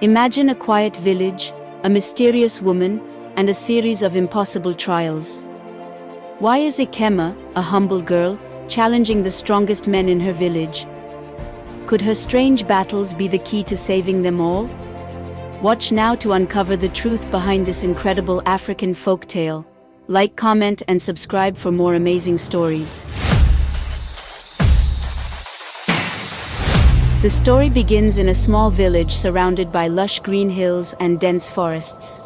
Imagine a quiet village, a mysterious woman, and a series of impossible trials. Why is Ekemma, a humble girl, challenging the strongest men in her village? Could her strange battles be the key to saving them all? Watch now to uncover the truth behind this incredible African folktale. Like, comment, and subscribe for more amazing stories. The story begins in a small village surrounded by lush green hills and dense forests.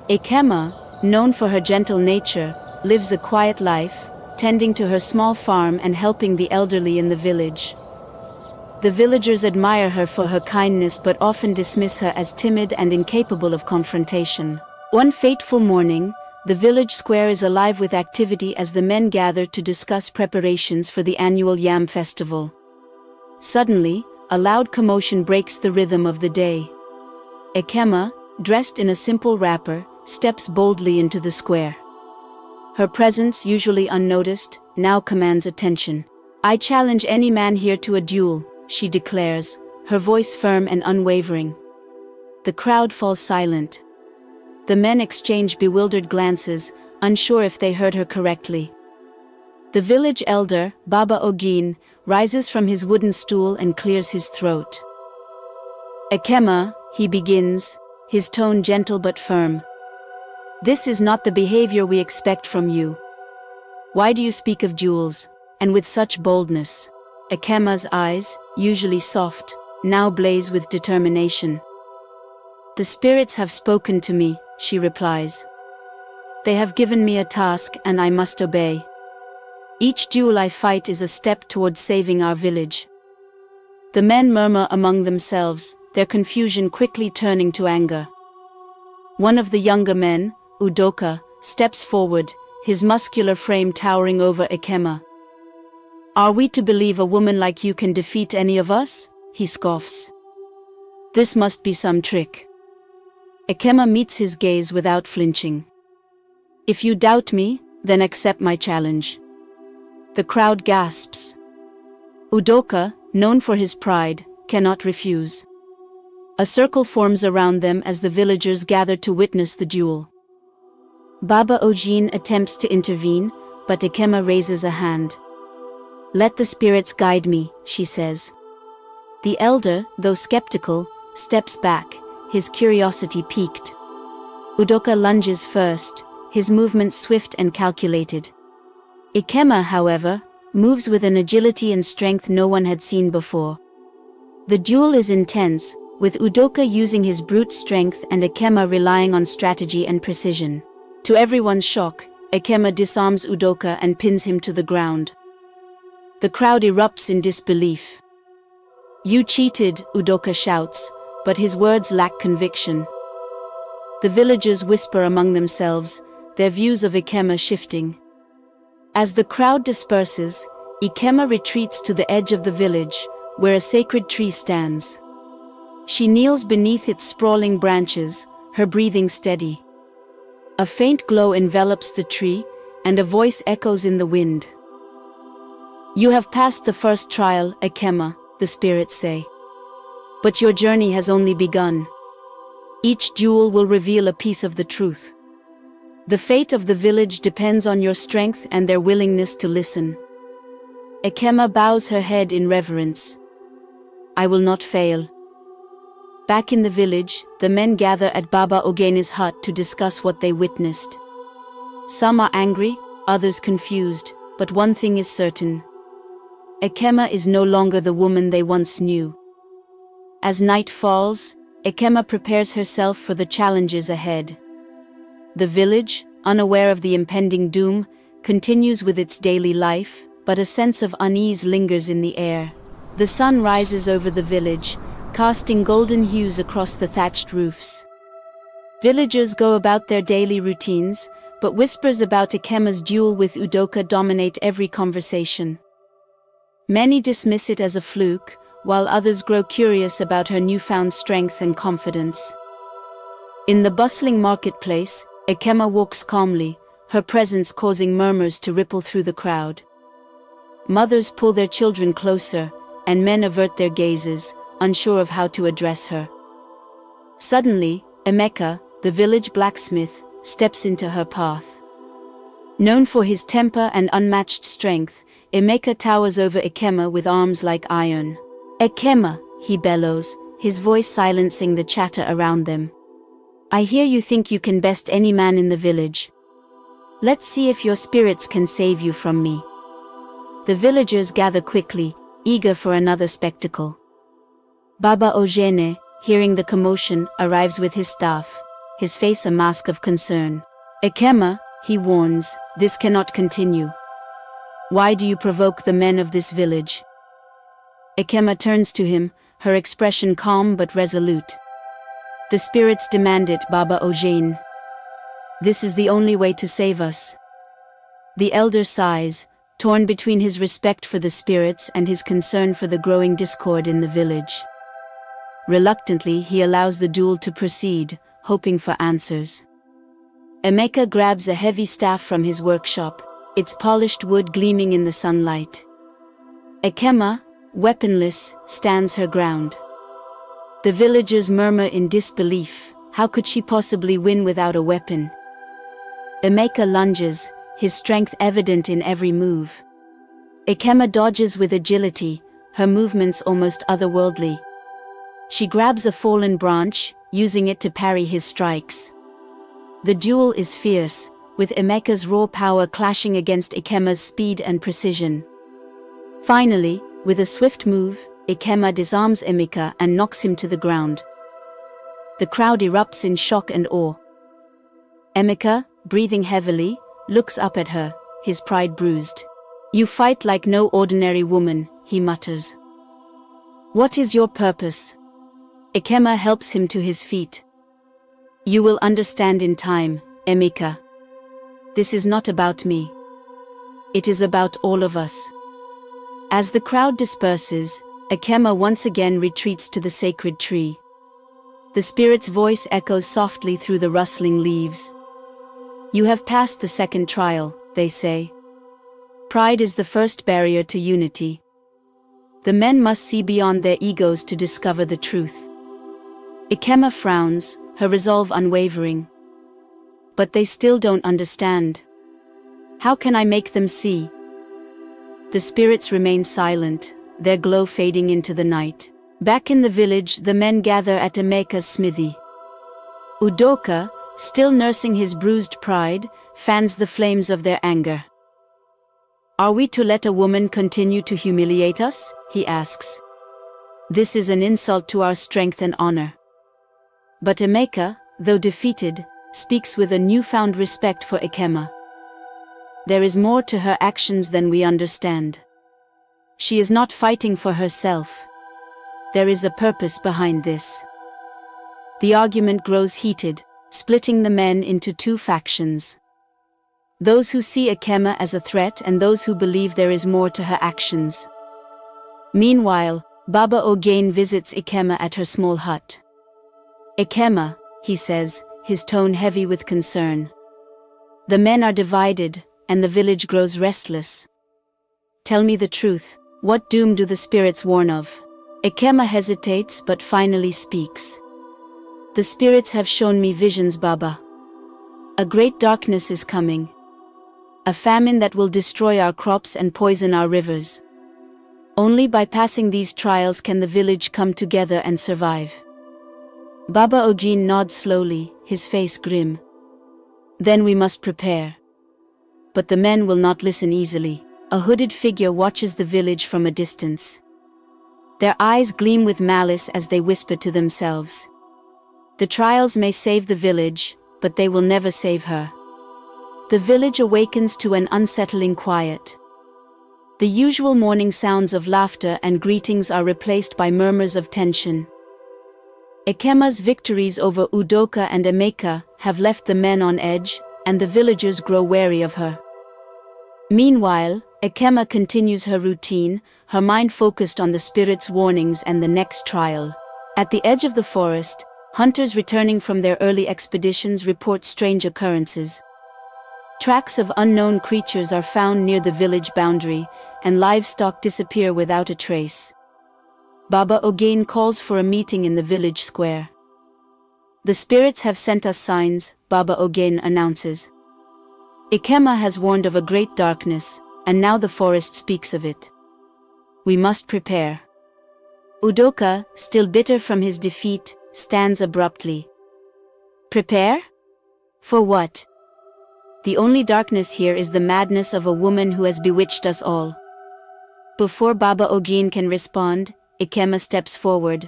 Ekemma, known for her gentle nature, lives a quiet life, tending to her small farm and helping the elderly in the village. The villagers admire her for her kindness but often dismiss her as timid and incapable of confrontation. One fateful morning, the village square is alive with activity as the men gather to discuss preparations for the annual yam festival. Suddenly, a loud commotion breaks the rhythm of the day. Ekemma, dressed in a simple wrapper, steps boldly into the square. Her presence, usually unnoticed, now commands attention. "I challenge any man here to a duel," she declares, her voice firm and unwavering. The crowd falls silent. The men exchange bewildered glances, unsure if they heard her correctly. The village elder, Baba Ogin, rises from his wooden stool and clears his throat. "Ekemma," he begins, his tone gentle but firm. "This is not the behavior we expect from you. Why do you speak of duels, and with such boldness?" Ekemma's eyes, usually soft, now blaze with determination. "The spirits have spoken to me," she replies. "They have given me a task and I must obey. Each duel I fight is a step towards saving our village." The men murmur among themselves, their confusion quickly turning to anger. One of the younger men, Udoka, steps forward, his muscular frame towering over Ekemma. "Are we to believe a woman like you can defeat any of us?" he scoffs. "This must be some trick." Ekemma meets his gaze without flinching. "If you doubt me, then accept my challenge." The crowd gasps. Udoka, known for his pride, cannot refuse. A circle forms around them as the villagers gather to witness the duel. Baba Ogin attempts to intervene, but Ekemma raises a hand. "Let the spirits guide me," she says. The elder, though skeptical, steps back, his curiosity piqued. Udoka lunges first, his movements swift and calculated. Ekemma, however, moves with an agility and strength no one had seen before. The duel is intense, with Udoka using his brute strength and Ekemma relying on strategy and precision. To everyone's shock, Ekemma disarms Udoka and pins him to the ground. The crowd erupts in disbelief. "You cheated," Udoka shouts, but his words lack conviction. The villagers whisper among themselves, their views of Ekemma shifting. As the crowd disperses, Ekemma retreats to the edge of the village, where a sacred tree stands. She kneels beneath its sprawling branches, her breathing steady. A faint glow envelops the tree, and a voice echoes in the wind. "You have passed the first trial, Ekemma," the spirits say. "But your journey has only begun. Each duel will reveal a piece of the truth. The fate of the village depends on your strength and their willingness to listen." Ekemma bows her head in reverence. "I will not fail." Back in the village, the men gather at Baba Ogene's hut to discuss what they witnessed. Some are angry, others confused, but one thing is certain. Ekemma is no longer the woman they once knew. As night falls, Ekemma prepares herself for the challenges ahead. The village, unaware of the impending doom, continues with its daily life, but a sense of unease lingers in the air. The sun rises over the village, casting golden hues across the thatched roofs. Villagers go about their daily routines, but whispers about Ekemma's duel with Udoka dominate every conversation. Many dismiss it as a fluke, while others grow curious about her newfound strength and confidence. In the bustling marketplace, Ekemma walks calmly, her presence causing murmurs to ripple through the crowd. Mothers pull their children closer, and men avert their gazes, unsure of how to address her. Suddenly, Emeka, the village blacksmith, steps into her path. Known for his temper and unmatched strength, Emeka towers over Ekemma with arms like iron. "Ekemma," he bellows, his voice silencing the chatter around them. "I hear you think you can best any man in the village. Let's see if your spirits can save you from me." The villagers gather quickly, eager for another spectacle. Baba Ojene, hearing the commotion, arrives with his staff, his face a mask of concern. "Ekemma," he warns, "this cannot continue. Why do you provoke the men of this village?" Ekemma turns to him, her expression calm but resolute. "The spirits demand it, Baba Ojane. This is the only way to save us." The elder sighs, torn between his respect for the spirits and his concern for the growing discord in the village. Reluctantly, he allows the duel to proceed, hoping for answers. Emeka grabs a heavy staff from his workshop, its polished wood gleaming in the sunlight. Ekemma, weaponless, stands her ground. The villagers murmur in disbelief. How could she possibly win without a weapon? Emeka lunges, his strength evident in every move. Ekemma dodges with agility, her movements almost otherworldly. She grabs a fallen branch, using it to parry his strikes. The duel is fierce, with Emeka's raw power clashing against Ekemma's speed and precision. Finally, with a swift move, Ekemma disarms Emeka and knocks him to the ground. The crowd erupts in shock and awe. Emeka, breathing heavily, looks up at her, his pride bruised. "You fight like no ordinary woman," he mutters. "What is your purpose?" Ekemma helps him to his feet. "You will understand in time, Emeka. This is not about me. It is about all of us." As the crowd disperses, Ekemma once again retreats to the sacred tree. The spirit's voice echoes softly through the rustling leaves. "You have passed the second trial," they say. "Pride is the first barrier to unity. The men must see beyond their egos to discover the truth." Ekemma frowns, her resolve unwavering. "But they still don't understand. How can I make them see?" The spirits remain silent, their glow fading into the night. Back in the village, the men gather at Emeka's smithy. Udoka, still nursing his bruised pride, fans the flames of their anger. "Are we to let a woman continue to humiliate us?" he asks. "This is an insult to our strength and honor." But Emeka, though defeated, speaks with a newfound respect for Ekemma. There is more to her actions than we understand. She is not fighting for herself. There is a purpose behind this. The argument grows heated, splitting the men into two factions. Those who see Ekemma as a threat and those who believe there is more to her actions. Meanwhile, Baba Ogain visits Ekemma at her small hut. "Ekemma," he says, his tone heavy with concern. "The men are divided, and the village grows restless. Tell me the truth, what doom do the spirits warn of?" Ekemma hesitates but finally speaks. "The spirits have shown me visions, Baba. A great darkness is coming. A famine that will destroy our crops and poison our rivers. Only by passing these trials can the village come together and survive." Baba Ogin nods slowly, his face grim. "Then we must prepare." But the men will not listen easily. A hooded figure watches the village from a distance. Their eyes gleam with malice as they whisper to themselves. The trials may save the village, but they will never save her. The village awakens to an unsettling quiet. The usual morning sounds of laughter and greetings are replaced by murmurs of tension. Ekemma's victories over Udoka and Emeka have left the men on edge, and the villagers grow wary of her. Meanwhile, Ekemma continues her routine, her mind focused on the spirit's warnings and the next trial. At the edge of the forest, hunters returning from their early expeditions report strange occurrences. Tracks of unknown creatures are found near the village boundary, and livestock disappear without a trace. Baba Ogain calls for a meeting in the village square. The spirits have sent us signs, Baba Ogain announces. Ekemma has warned of a great darkness, and now the forest speaks of it. We must prepare. Udoka, still bitter from his defeat, stands abruptly. Prepare? For what? The only darkness here is the madness of a woman who has bewitched us all. Before Baba Ogain can respond, Ekemma steps forward.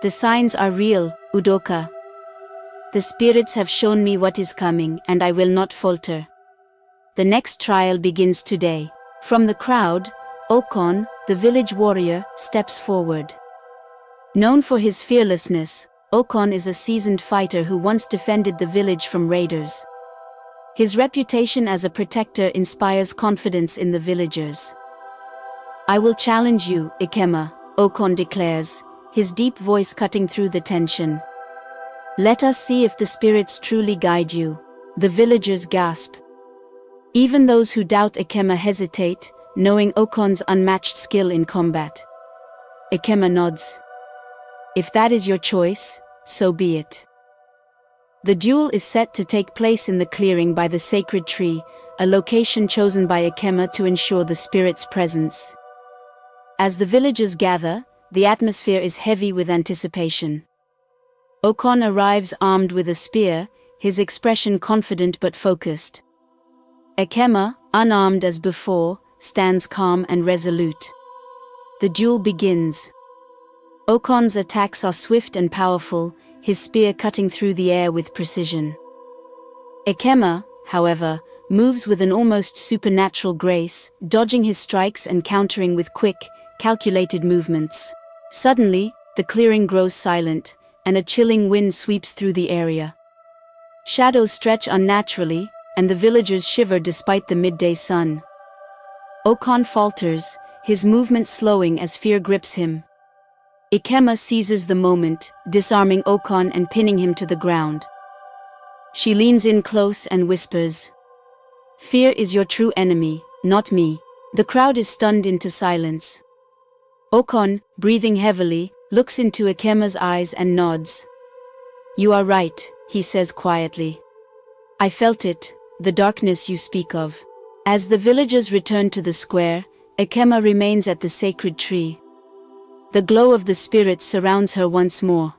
The signs are real, Udoka. The spirits have shown me what is coming, and I will not falter. The next trial begins today. From the crowd, Okon, the village warrior, steps forward. Known for his fearlessness, Okon is a seasoned fighter who once defended the village from raiders. His reputation as a protector inspires confidence in the villagers. I will challenge you, Ekemma, Okon declares, his deep voice cutting through the tension. Let us see if the spirits truly guide you. The villagers gasp. Even those who doubt Ekemma hesitate, knowing Okon's unmatched skill in combat. Ekemma nods. If that is your choice, so be it. The duel is set to take place in the clearing by the sacred tree, a location chosen by Ekemma to ensure the spirit's presence. As the villagers gather, the atmosphere is heavy with anticipation. Okon arrives armed with a spear, his expression confident but focused. Ekemma, unarmed as before, stands calm and resolute. The duel begins. Okon's attacks are swift and powerful, his spear cutting through the air with precision. Ekemma, however, moves with an almost supernatural grace, dodging his strikes and countering with quick, calculated movements. Suddenly, the clearing grows silent, and a chilling wind sweeps through the area. Shadows stretch unnaturally, and the villagers shiver despite the midday sun. Okon falters, his movement slowing as fear grips him. Ekemma seizes the moment, disarming Okon and pinning him to the ground. She leans in close and whispers, "Fear is your true enemy, not me." The crowd is stunned into silence. Okon, breathing heavily, looks into Ekemma's eyes and nods. "You are right," he says quietly. "I felt it, the darkness you speak of." As the villagers return to the square, Ekemma remains at the sacred tree. The glow of the spirits surrounds her once more.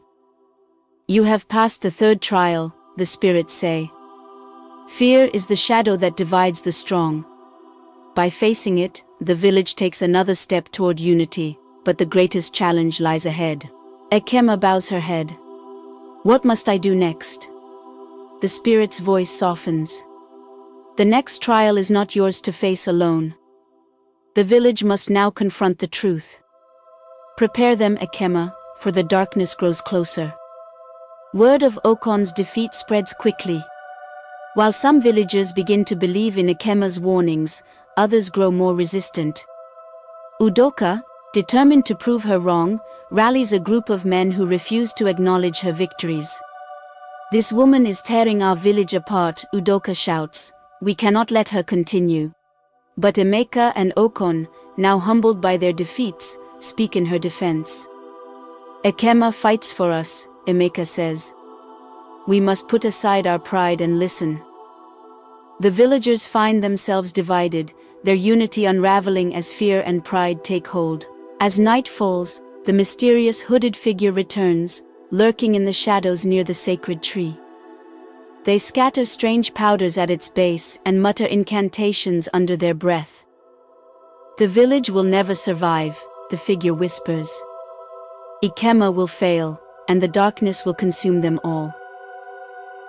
"You have passed the third trial," the spirits say. Fear is the shadow that divides the strong. By facing it, the village takes another step toward unity, but the greatest challenge lies ahead. Ekemma bows her head. "What must I do next?" The spirit's voice softens. "The next trial is not yours to face alone. The village must now confront the truth. Prepare them, Ekemma, for the darkness grows closer." Word of Okon's defeat spreads quickly. While some villagers begin to believe in Ekemma's warnings, others grow more resistant. Udoka, determined to prove her wrong, rallies a group of men who refuse to acknowledge her victories. "This woman is tearing our village apart," Udoka shouts. "We cannot let her continue." But Emeka and Okon, now humbled by their defeats, speak in her defense. "Ekemma fights for us," Emeka says. "We must put aside our pride and listen." The villagers find themselves divided, their unity unraveling as fear and pride take hold. As night falls, the mysterious hooded figure returns, lurking in the shadows near the sacred tree. They scatter strange powders at its base and mutter incantations under their breath. "The village will never survive," the figure whispers. "Ekemma will fail, and the darkness will consume them all."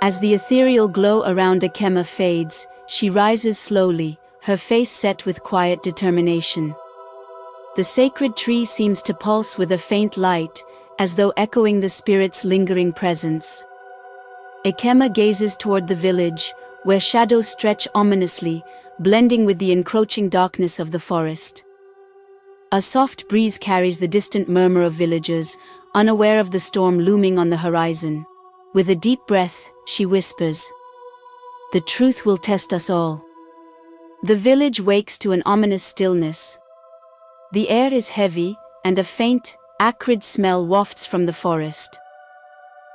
As the ethereal glow around Ekemma fades, she rises slowly, her face set with quiet determination. The sacred tree seems to pulse with a faint light, as though echoing the spirit's lingering presence. Ekemma gazes toward the village, where shadows stretch ominously, blending with the encroaching darkness of the forest. A soft breeze carries the distant murmur of villagers, unaware of the storm looming on the horizon. With a deep breath, she whispers, "The truth will test us all." The village wakes to an ominous stillness. The air is heavy, and a faint, acrid smell wafts from the forest.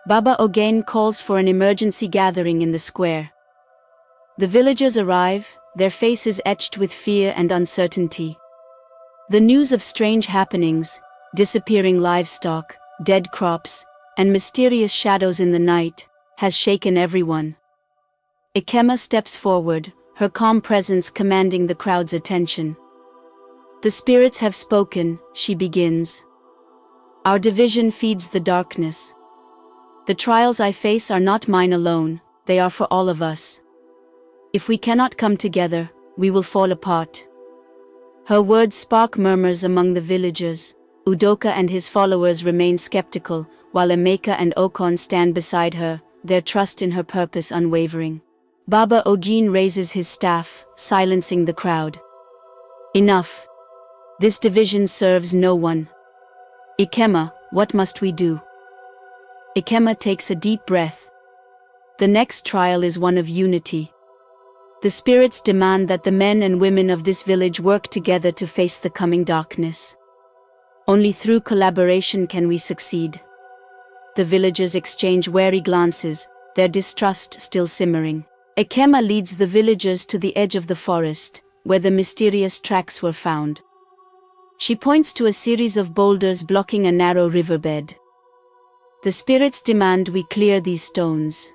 Baba Ogain calls for an emergency gathering in the square. The villagers arrive, their faces etched with fear and uncertainty. The news of strange happenings, disappearing livestock, dead crops, and mysterious shadows in the night, has shaken everyone. Ekemma steps forward, her calm presence commanding the crowd's attention. "The spirits have spoken," she begins. "Our division feeds the darkness. The trials I face are not mine alone, they are for all of us. If we cannot come together, we will fall apart." Her words spark murmurs among the villagers. Udoka and his followers remain skeptical, while Emeka and Okon stand beside her, their trust in her purpose unwavering. Baba Ogin raises his staff, silencing the crowd. "Enough. This division serves no one. Ekemma, what must we do?" Ekemma takes a deep breath. The next trial is one of unity. The spirits demand that the men and women of this village work together to face the coming darkness. Only through collaboration can we succeed. The villagers exchange wary glances, their distrust still simmering. Ekemma leads the villagers to the edge of the forest, where the mysterious tracks were found. She points to a series of boulders blocking a narrow riverbed. The spirits demand we clear these stones.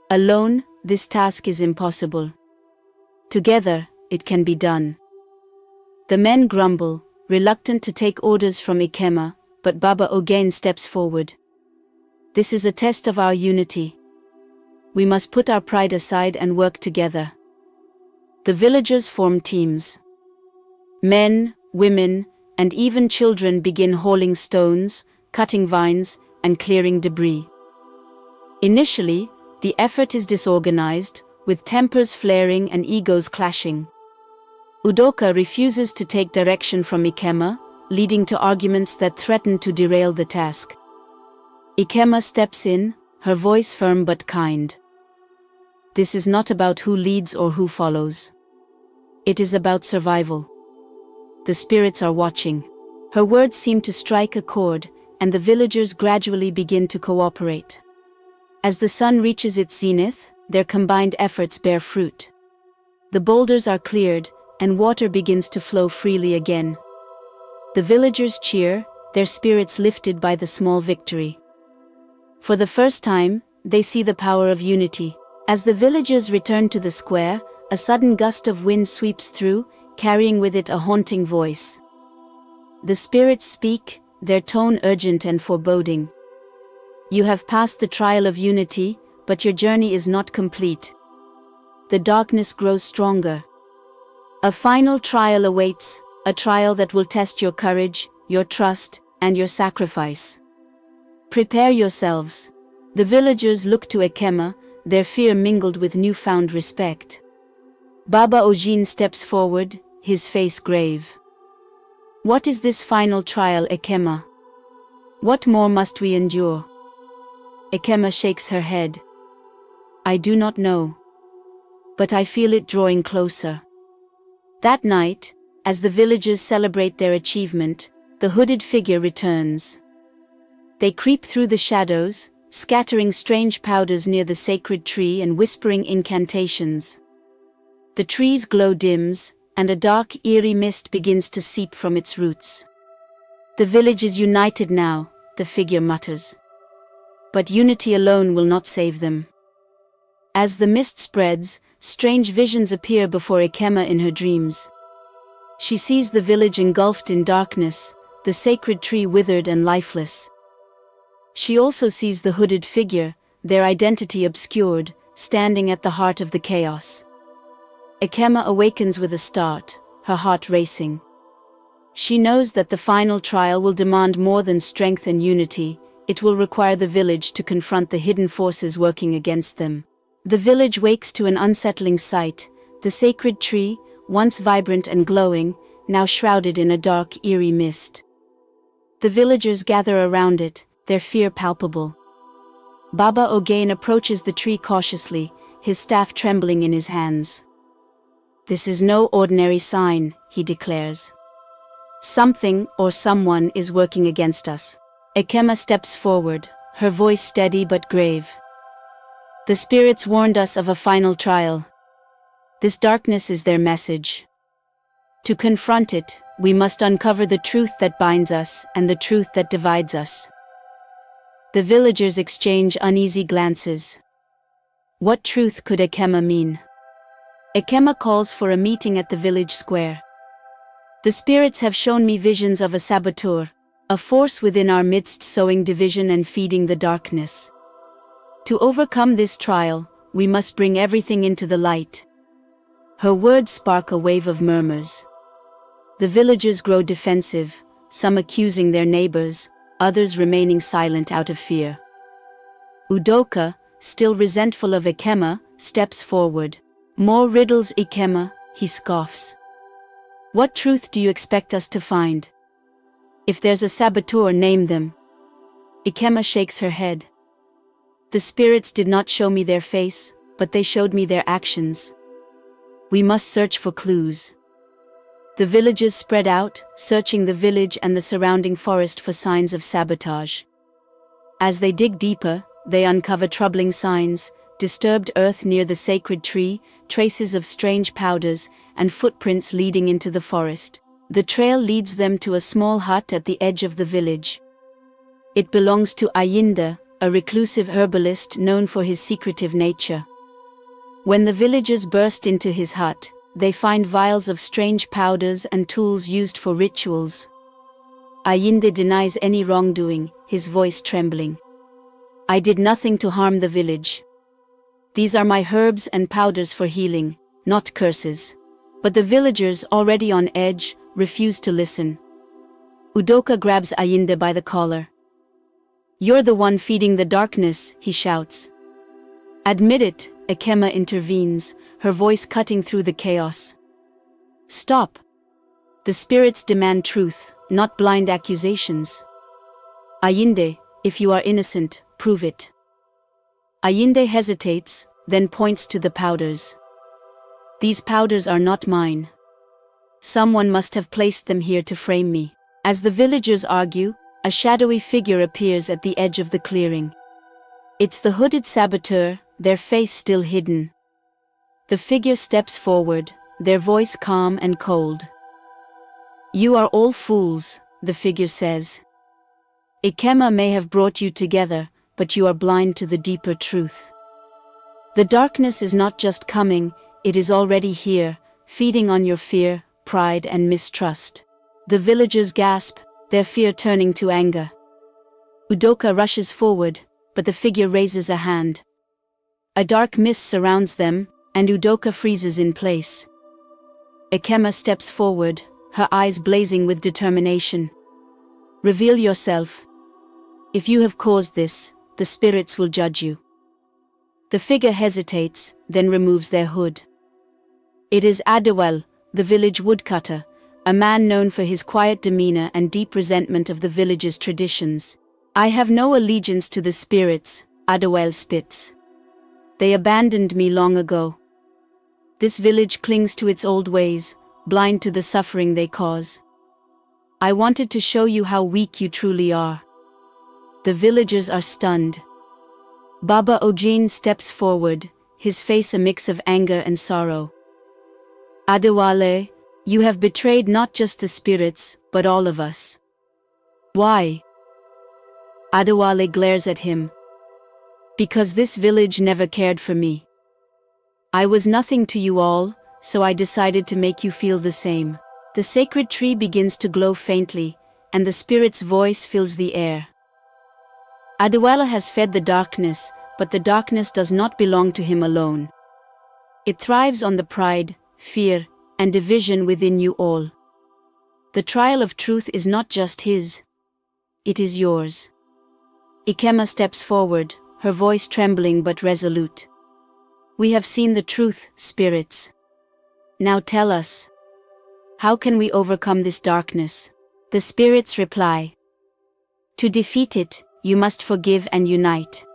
Alone, this task is impossible. Together, it can be done. The men grumble, reluctant to take orders from Ekemma, but Baba Ogain steps forward. "This is a test of our unity. We must put our pride aside and work together." The villagers form teams. Men, women, and even children begin hauling stones, cutting vines, and clearing debris. Initially, the effort is disorganized, with tempers flaring and egos clashing. Udoka refuses to take direction from Ekemma, leading to arguments that threaten to derail the task. Ekemma steps in, her voice firm but kind. "This is not about who leads or who follows. It is about survival. The spirits are watching." Her words seem to strike a chord, and the villagers gradually begin to cooperate. As the sun reaches its zenith, their combined efforts bear fruit. The boulders are cleared, and water begins to flow freely again. The villagers cheer, their spirits lifted by the small victory. For the first time, they see the power of unity. As the villagers return to the square, a sudden gust of wind sweeps through, carrying with it a haunting voice. The spirits speak, their tone urgent and foreboding. "You have passed the trial of unity, but your journey is not complete. The darkness grows stronger. A final trial awaits, a trial that will test your courage, your trust, and your sacrifice. Prepare yourselves." The villagers look to Ekemma, their fear mingled with newfound respect. Baba Ogin steps forward, his face grave. "What is this final trial, Ekemma? What more must we endure?" Ekemma shakes her head. "I do not know. But I feel it drawing closer." That night, as the villagers celebrate their achievement, the hooded figure returns. They creep through the shadows, scattering strange powders near the sacred tree and whispering incantations. The tree's glow dims, and a dark, eerie mist begins to seep from its roots. "The village is united now," the figure mutters. "But unity alone will not save them." As the mist spreads, strange visions appear before Ekemma in her dreams. She sees the village engulfed in darkness, the sacred tree withered and lifeless. She also sees the hooded figure, their identity obscured, standing at the heart of the chaos. Ekemma awakens with a start, her heart racing. She knows that the final trial will demand more than strength and unity. It will require the village to confront the hidden forces working against them. The village wakes to an unsettling sight, the sacred tree, once vibrant and glowing, now shrouded in a dark, eerie mist. The villagers gather around it, their fear palpable. Baba Ogain approaches the tree cautiously, his staff trembling in his hands. "This is no ordinary sign," he declares. "Something or someone is working against us." Ekemma steps forward, her voice steady but grave. The spirits warned us of a final trial. This darkness is their message. To confront it, we must uncover the truth that binds us and the truth that divides us. The villagers exchange uneasy glances. What truth could Ekemma mean? Ekemma calls for a meeting at the village square. The spirits have shown me visions of a saboteur, a force within our midst sowing division and feeding the darkness. To overcome this trial, we must bring everything into the light. Her words spark a wave of murmurs. The villagers grow defensive, some accusing their neighbors, others remaining silent out of fear. Udoka, still resentful of Ekemma, steps forward. More riddles, Ekemma, he scoffs. What truth do you expect us to find? If there's a saboteur, name them. Ekemma shakes her head. The spirits did not show me their face, but they showed me their actions. We must search for clues. The villagers spread out, searching the village and the surrounding forest for signs of sabotage. As they dig deeper, they uncover troubling signs: disturbed earth near the sacred tree, traces of strange powders, and footprints leading into the forest. The trail leads them to a small hut at the edge of the village. It belongs to Ayinde, a reclusive herbalist known for his secretive nature. When the villagers burst into his hut, they find vials of strange powders and tools used for rituals. Ayinde denies any wrongdoing, his voice trembling. I did nothing to harm the village. These are my herbs and powders for healing, not curses. But the villagers, already on edge, refuse to listen. Udoka grabs Ayinde by the collar. You're the one feeding the darkness, he shouts. Admit it, Ekemma intervenes, her voice cutting through the chaos. Stop. The spirits demand truth, not blind accusations. Ayinde, if you are innocent, prove it. Ayinde hesitates, then points to the powders. These powders are not mine. Someone must have placed them here to frame me. As the villagers argue, a shadowy figure appears at the edge of the clearing. It's the hooded saboteur, their face still hidden. The figure steps forward, their voice calm and cold. You are all fools, the figure says. Ekemma may have brought you together, but you are blind to the deeper truth. The darkness is not just coming, it is already here, feeding on your fear, pride, and mistrust. The villagers gasp, their fear turning to anger. Udoka rushes forward, but the figure raises a hand. A dark mist surrounds them, and Udoka freezes in place. Ekemma steps forward, her eyes blazing with determination. Reveal yourself. If you have caused this, the spirits will judge you. The figure hesitates, then removes their hood. It is Duel, the village woodcutter, a man known for his quiet demeanor and deep resentment of the village's traditions. I have no allegiance to the spirits, Duel spits. They abandoned me long ago. This village clings to its old ways, blind to the suffering they cause. I wanted to show you how weak you truly are. The villagers are stunned. Baba Ojin steps forward, his face a mix of anger and sorrow. Adewale, you have betrayed not just the spirits, but all of us. Why? Adewale glares at him. Because this village never cared for me. I was nothing to you all, so I decided to make you feel the same. The sacred tree begins to glow faintly, and the spirit's voice fills the air. Adewale has fed the darkness, but the darkness does not belong to him alone. It thrives on the pride, fear, and division within you all. The trial of truth is not just his. It is yours. Ekemma steps forward, her voice trembling but resolute. We have seen the truth, spirits. Now tell us. How can we overcome this darkness? The spirits reply. To defeat it, you must forgive and unite.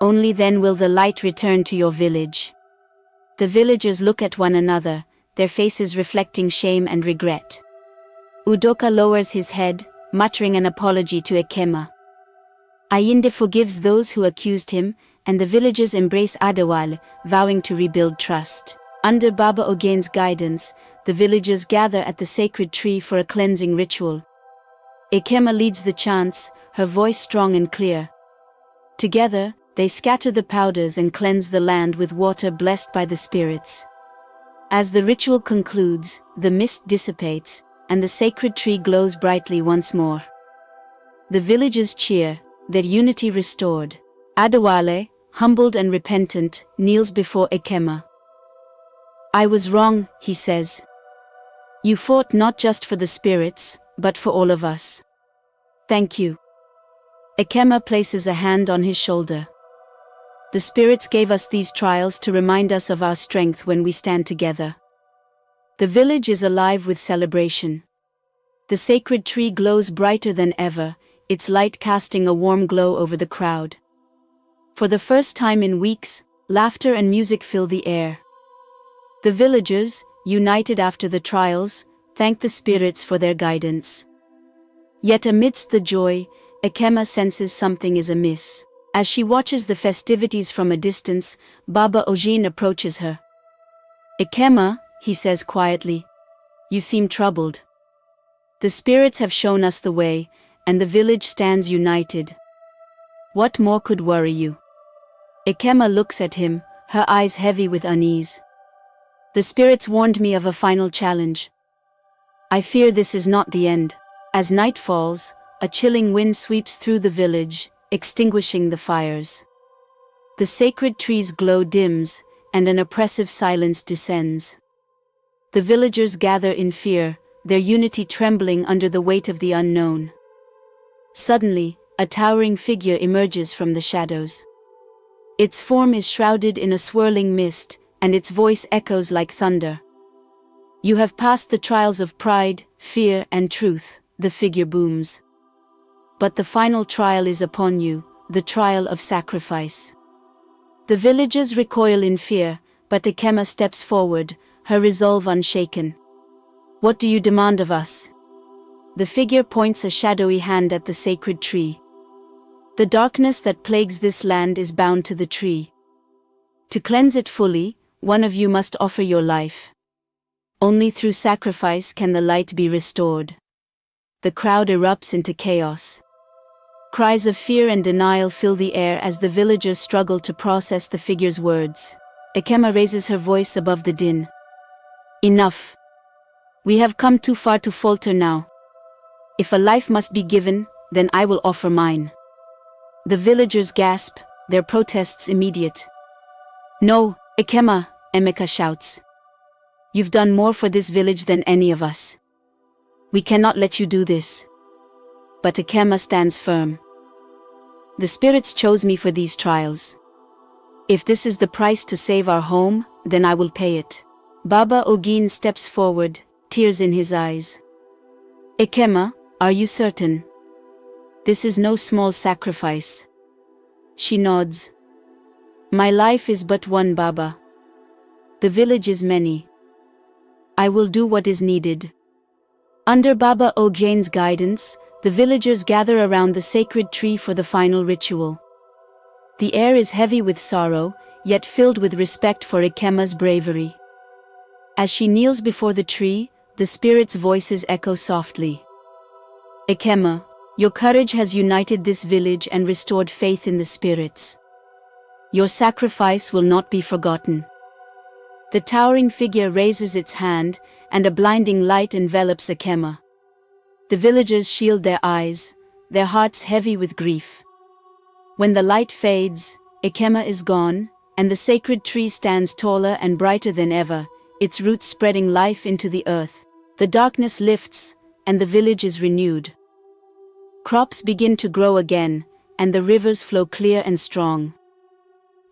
Only then will the light return to your village. The villagers look at one another, their faces reflecting shame and regret. Udoka lowers his head, muttering an apology to Ekemma. Ayinde forgives those who accused him, and the villagers embrace Adewale, vowing to rebuild trust. Under Baba Ogane's guidance, the villagers gather at the sacred tree for a cleansing ritual. Ekemma leads the chants, her voice strong and clear. Together, they scatter the powders and cleanse the land with water blessed by the spirits. As the ritual concludes, the mist dissipates, and the sacred tree glows brightly once more. The villagers cheer, their unity restored. Adewale, humbled and repentant, kneels before Ekemma. "I was wrong," he says. "You fought not just for the spirits, but for all of us. Thank you." Ekemma places a hand on his shoulder. "The spirits gave us these trials to remind us of our strength when we stand together." The village is alive with celebration. The sacred tree glows brighter than ever, its light casting a warm glow over the crowd. For the first time in weeks, laughter and music fill the air. The villagers, united after the trials, thank the spirits for their guidance. Yet amidst the joy, Ekemma senses something is amiss. As she watches the festivities from a distance, Baba Ogene approaches her. "Ekemma," he says quietly, "you seem troubled. The spirits have shown us the way, and the village stands united. What more could worry you?" Ekemma looks at him, her eyes heavy with unease. "The spirits warned me of a final challenge. I fear this is not the end." As night falls, a chilling wind sweeps through the village, extinguishing the fires. The sacred tree's glow dims, and an oppressive silence descends. The villagers gather in fear, their unity trembling under the weight of the unknown. Suddenly, a towering figure emerges from the shadows. Its form is shrouded in a swirling mist, and its voice echoes like thunder. "You have passed the trials of pride, fear, and truth," the figure booms. "But the final trial is upon you, the trial of sacrifice." The villagers recoil in fear, but Ekemma steps forward, her resolve unshaken. "What do you demand of us?" The figure points a shadowy hand at the sacred tree. "The darkness that plagues this land is bound to the tree. To cleanse it fully, one of you must offer your life. Only through sacrifice can the light be restored." The crowd erupts into chaos. Cries of fear and denial fill the air as the villagers struggle to process the figure's words. Ekemma raises her voice above the din. "Enough. We have come too far to falter now. If a life must be given, then I will offer mine." The villagers gasp, their protests immediate. "No, Ekemma," Emeka shouts. "You've done more for this village than any of us. We cannot let you do this." But Ekemma stands firm. "The spirits chose me for these trials. If this is the price to save our home, then I will pay it." Baba Ogene steps forward, tears in his eyes. "Ekemma, are you certain? This is no small sacrifice." She nods. "My life is but one, Baba. The village is many. I will do what is needed." Under Baba Ogane's guidance, the villagers gather around the sacred tree for the final ritual. The air is heavy with sorrow, yet filled with respect for Ekemma's bravery. As she kneels before the tree, the spirits' voices echo softly. "Ekemma, your courage has united this village and restored faith in the spirits. Your sacrifice will not be forgotten." The towering figure raises its hand, and a blinding light envelops Ekemma. The villagers shield their eyes, their hearts heavy with grief. When the light fades, Ekemma is gone, and the sacred tree stands taller and brighter than ever, its roots spreading life into the earth. The darkness lifts, and the village is renewed. Crops begin to grow again, and the rivers flow clear and strong.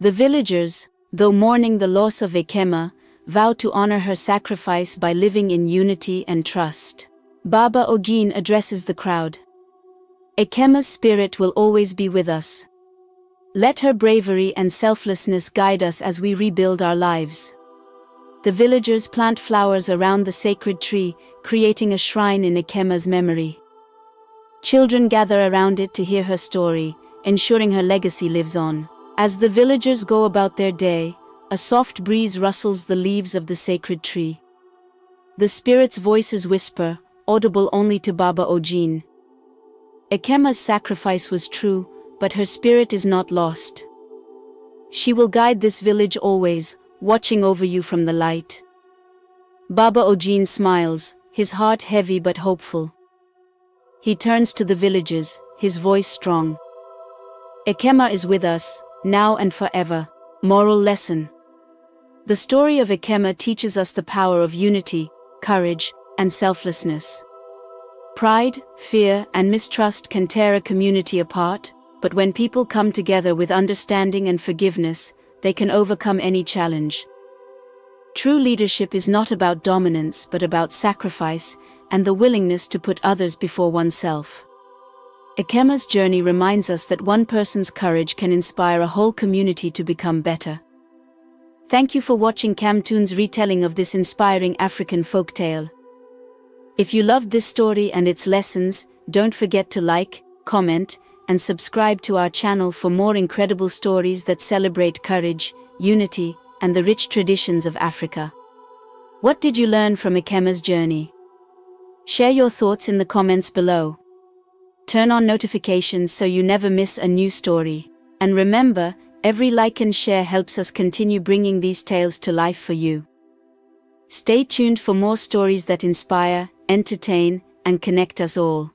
The villagers, though mourning the loss of Ekemma, vow to honor her sacrifice by living in unity and trust. Baba Ogene addresses the crowd. "Ekemma's spirit will always be with us. Let her bravery and selflessness guide us as we rebuild our lives." The villagers plant flowers around the sacred tree, creating a shrine in Ekemma's memory. Children gather around it to hear her story, ensuring her legacy lives on. As the villagers go about their day, a soft breeze rustles the leaves of the sacred tree. The spirits' voices whisper, audible only to Baba Ojin. Ekemma's sacrifice was true, but her spirit is not lost. She will guide this village always, watching over you from the light. Baba Ojin smiles, his heart heavy but hopeful. He turns to the villagers, his voice strong. Ekemma is with us, now and forever. Moral lesson. The story of Ekemma teaches us the power of unity, courage, and selflessness. Pride, fear, and mistrust can tear a community apart, but when people come together with understanding and forgiveness, they can overcome any challenge. True leadership is not about dominance but about sacrifice and the willingness to put others before oneself. Ekemma's journey reminds us that one person's courage can inspire a whole community to become better. Thank you for watching Camtoon's retelling of this inspiring African folktale. If you loved this story and its lessons, don't forget to like, comment, and subscribe to our channel for more incredible stories that celebrate courage, unity, and the rich traditions of Africa. What did you learn from Ekemma's journey? Share your thoughts in the comments below. Turn on notifications so you never miss a new story. And remember, every like and share helps us continue bringing these tales to life for you. Stay tuned for more stories that inspire, entertain, and connect us all.